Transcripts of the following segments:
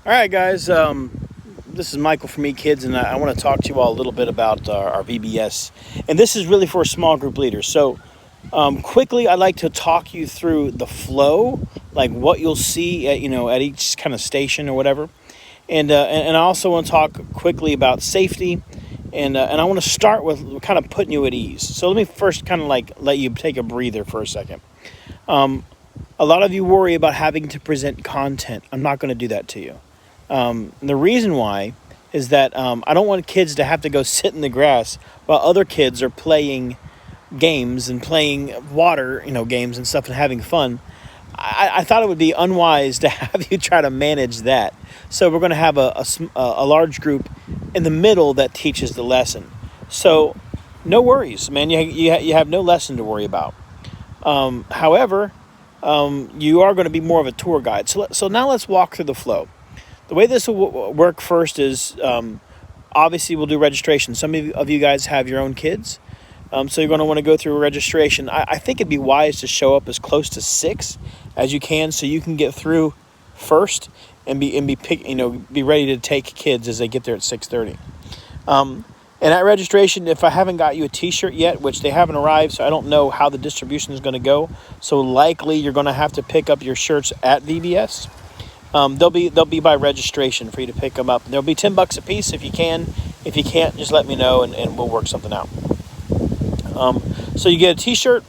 All right, guys. This is Michael from eKids, and I want to talk to you all a little bit about our VBS. And this is really for small group leaders. So, quickly, I'd like to talk you through the flow, like what you'll see at each kind of station or whatever. And I also want to talk quickly about safety, and I want to start with kind of putting you at ease. So let me first kind of like let you take a breather for a second. A lot of you worry about having to present content. I'm not going to do that to you. The reason why is that I don't want kids to have to go sit in the grass while other kids are playing games and playing water, games and stuff and having fun. I thought it would be unwise to have you try to manage that. So we're going to have a large group in the middle that teaches the lesson. So no worries, man. You have no lesson to worry about. However, you are going to be more of a tour guide. So now let's walk through the flow. The way this will work first is, obviously we'll do registration. Some of you guys have your own kids. So you're going to want to go through a registration. I think it'd be wise to show up as close to 6 as you can, so you can get through first and be ready to take kids as they get there at 6:30. And at registration, if I haven't got you a T-shirt yet, which they haven't arrived, so I don't know how the distribution is going to go. So likely you're going to have to pick up your shirts at VBS. They'll be by registration for you to pick them up. There'll be $10 a piece if you can. If you can't, just let me know and we'll work something out. So you get a T-shirt.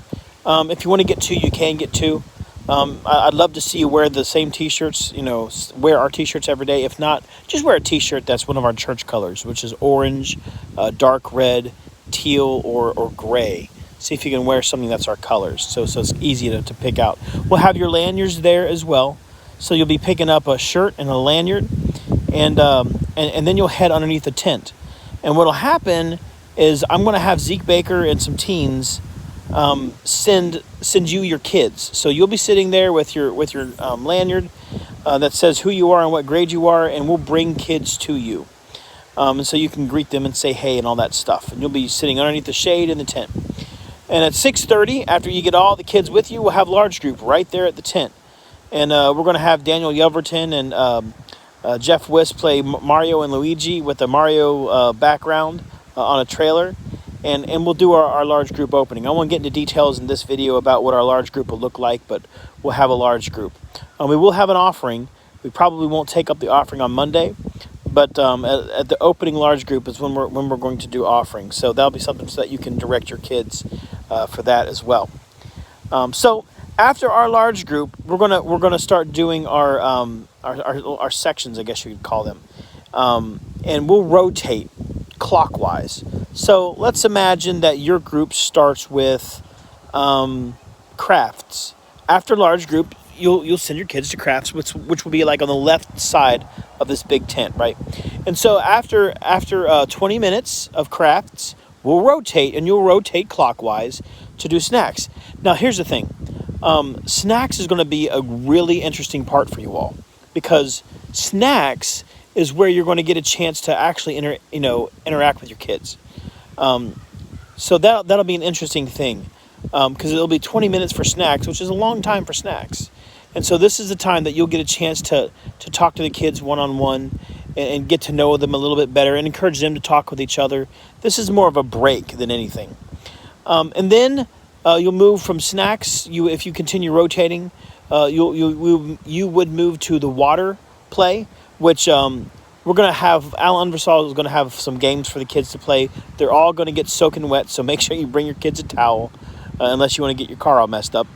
If you want to get 2, you can get 2. I'd love to see you wear the same T-shirts, wear our T-shirts every day. If not, just wear a T-shirt that's one of our church colors, which is orange, dark red, teal, or gray. See if you can wear something that's our colors, so it's easy to pick out. We'll have your lanyards there as well. So you'll be picking up a shirt and a lanyard, and then you'll head underneath the tent. And what'll happen is I'm going to have Zeke Baker and some teens send you your kids. So you'll be sitting there with your lanyard that says who you are and what grade you are, and we'll bring kids to you. And so you can greet them and say hey and all that stuff. And you'll be sitting underneath the shade in the tent. And at 6:30, after you get all the kids with you, we'll have large group right there at the tent. And we're going to have Daniel Yelverton and Jeff Wiss play Mario and Luigi with a Mario background on a trailer. And we'll do our large group opening. I won't get into details in this video about what our large group will look like, but we'll have a large group. We will have an offering. We probably won't take up the offering on Monday, but at the opening large group is when we're going to do offerings. So that'll be something so that you can direct your kids for that as well. So after our large group, we're gonna start doing our sections, I guess you could call them, and we'll rotate clockwise. So let's imagine that your group starts with crafts. After large group, you'll send your kids to crafts, which will be like on the left side of this big tent, right? And so after 20 minutes of crafts, we'll rotate, and you'll rotate clockwise to do snacks. Now here's the thing. Snacks is going to be a really interesting part for you all, because snacks is where you're going to get a chance to actually interact with your kids. So that'll be an interesting thing, because it'll be 20 minutes for snacks, which is a long time for snacks. And so this is the time that you'll get a chance to talk to the kids one-on-one and get to know them a little bit better and encourage them to talk with each other. This is more of a break than anything. And then you'll move from snacks. If you continue rotating, you would move to the water play, which we're going to have. Alan Unversall is going to have some games for the kids to play. They're all going to get soaking wet, so make sure you bring your kids a towel, unless you want to get your car all messed up.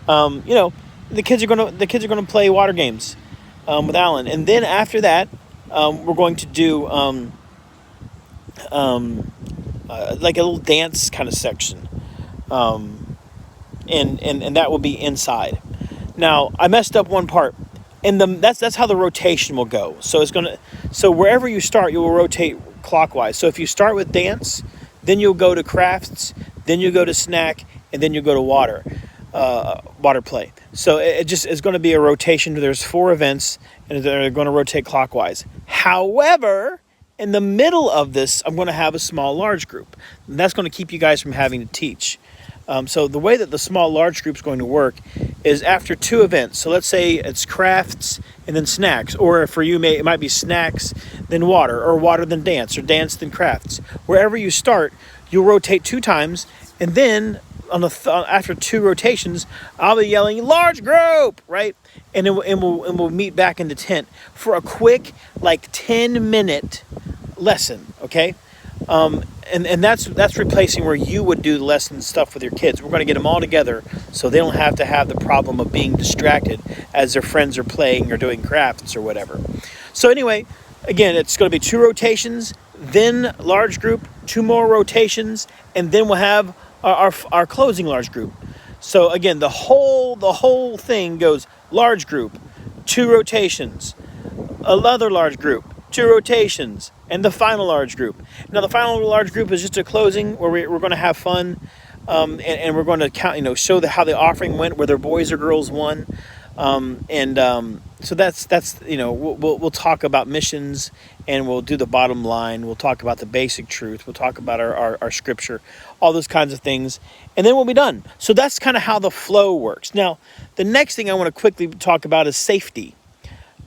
The kids are going to play water games with Alan, and then after that, we're going to do like a little dance kind of section. And that will be inside. Now I messed up one part, and that's how the rotation will go. So wherever you start, you will rotate clockwise. So if you start with dance, then you'll go to crafts, then you go to snack, and then you go to water play. So it's going to be a rotation. There's 4 events, and they're going to rotate clockwise. However, in the middle of this, I'm going to have a small large group. And that's going to keep you guys from having to teach. So the way that the small large group is going to work is after 2 events. So let's say it's crafts and then snacks, or for you, it might be snacks, then water, or water, then dance, or dance, then crafts. Wherever you start, you'll rotate 2 times, and then after 2 rotations, I'll be yelling, large group, right? And we'll meet back in the tent for a quick, like 10-minute lesson, okay? And that's replacing where you would do the lesson stuff with your kids. We're going to get them all together so they don't have to have the problem of being distracted as their friends are playing or doing crafts or whatever. So anyway, again, it's going to be 2 rotations, then large group, 2 more rotations, and then we'll have our closing large group. So again, the whole thing goes large group, 2 rotations, another large group, 2 rotations, and the final large group. Now the final large group is just a closing where we're going to have fun, and we're going to count, show how the offering went, whether boys or girls won, so that's we'll talk about missions, and we'll do the bottom line. We'll talk about the basic truth. We'll talk about our scripture, all those kinds of things, and then we'll be done. So that's kind of how the flow works. Now, the next thing I want to quickly talk about is safety.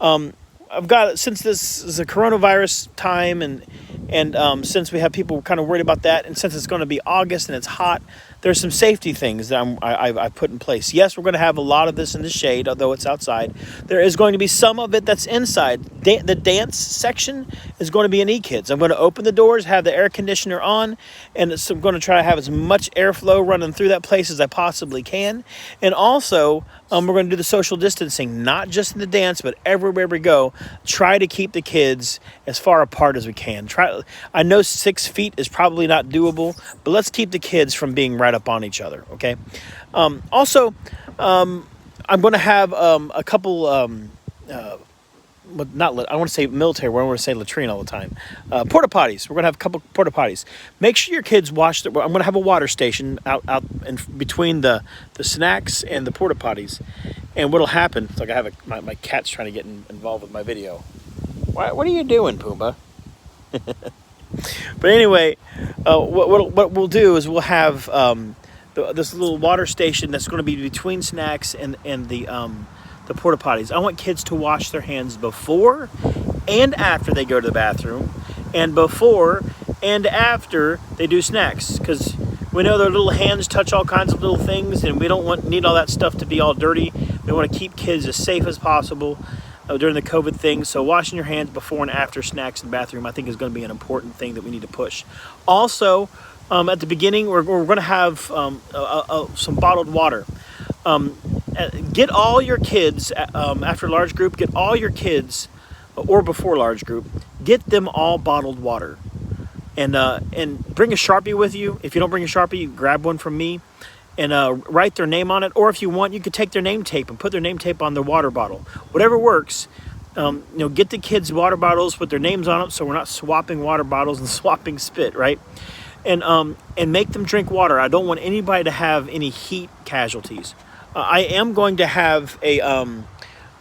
Since this is a coronavirus time, and since we have people kind of worried about that, and since it's going to be August and it's hot, there's some safety things that I put in place. Yes, we're going to have a lot of this in the shade, although it's outside. There is going to be some of it that's inside. The dance section is going to be in E-Kids. I'm going to open the doors, have the air conditioner on, and I'm going to try to have as much airflow running through that place as I possibly can. And also, we're going to do the social distancing, not just in the dance, but everywhere we go. Try to keep the kids as far apart as we can. I know 6 feet is probably not doable, but let's keep the kids from being right up on each other, okay? Also, I'm going to have a couple, I want to say military, where I want to say latrine all the time. Porta potties. We're going to have a couple porta potties. Make sure your kids watch. I'm going to have a water station out in between the snacks and the porta potties. And what'll happen? It's like I have my cat's trying to get involved with my video. What are you doing, Pumbaa? But anyway, what we'll do is we'll have this little water station that's going to be between snacks and the porta potties. I want kids to wash their hands before and after they go to the bathroom, and before and after they do snacks, because we know their little hands touch all kinds of little things, and we don't need all that stuff to be all dirty. We want to keep kids as safe as possible during the COVID thing. So washing your hands before and after snacks in the bathroom, I think, is going to be an important thing that we need to push. Also, at the beginning, we're going to have some bottled water. Get all your kids, after large group, get all your kids, or before large group, get them all bottled water. And bring a Sharpie with you. If you don't bring a Sharpie, grab one from me, and write their name on it. Or if you want, you could take their name tape and put their name tape on their water bottle. Whatever works. Get the kids water bottles with their names on them, so we're not swapping water bottles and swapping spit, right? And make them drink water. I don't want anybody to have any heat casualties. I am going to have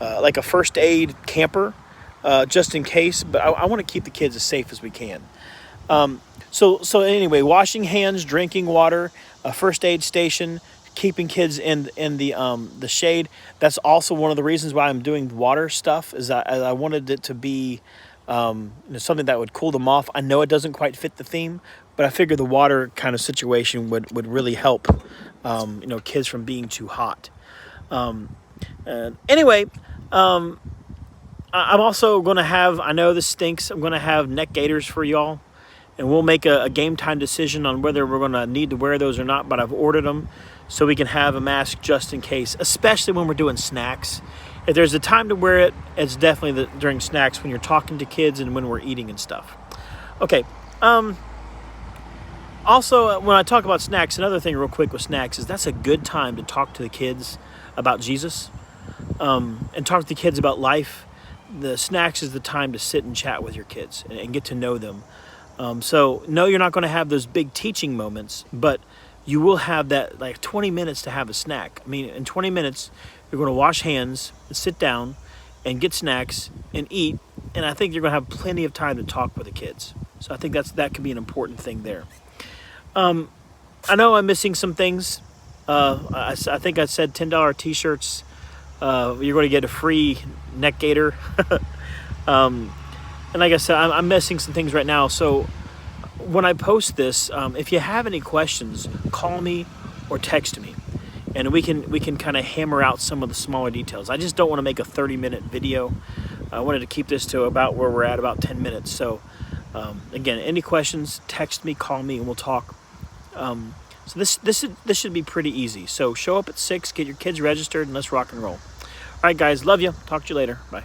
like a first aid camper, just in case, but I want to keep the kids as safe as we can. So anyway, washing hands, drinking water, a first aid station, keeping kids in the shade. That's also one of the reasons why I'm doing water stuff, is I wanted it to be something that would cool them off. I know it doesn't quite fit the theme, but I figured the water kind of situation would really help kids from being too hot. Anyway, I'm also going to have, I know this stinks, I'm going to have neck gaiters for y'all. And we'll make a game time decision on whether we're going to need to wear those or not. But I've ordered them so we can have a mask just in case, especially when we're doing snacks. If there's a time to wear it, it's definitely during snacks, when you're talking to kids and when we're eating and stuff. Okay. Also, when I talk about snacks, another thing real quick with snacks is that's a good time to talk to the kids about Jesus, and talk to the kids about life. The snacks is the time to sit and chat with your kids and get to know them. So no, you're not going to have those big teaching moments, but you will have that like 20 minutes to have a snack. I mean, in 20 minutes, you're going to wash hands, sit down, and get snacks and eat. And I think you're going to have plenty of time to talk with the kids. So I think that could be an important thing there. I know I'm missing some things. I think I said $10 t-shirts. You're going to get a free neck gaiter. And like I said, I'm missing some things right now. So when I post this, if you have any questions, call me or text me, and we can kind of hammer out some of the smaller details. I just don't want to make a 30-minute video. I wanted to keep this to about where we're at, about 10 minutes. So again, any questions, text me, call me, and we'll talk. So this should be pretty easy. So show up at 6, get your kids registered, and let's rock and roll. All right, guys, love you. Talk to you later. Bye.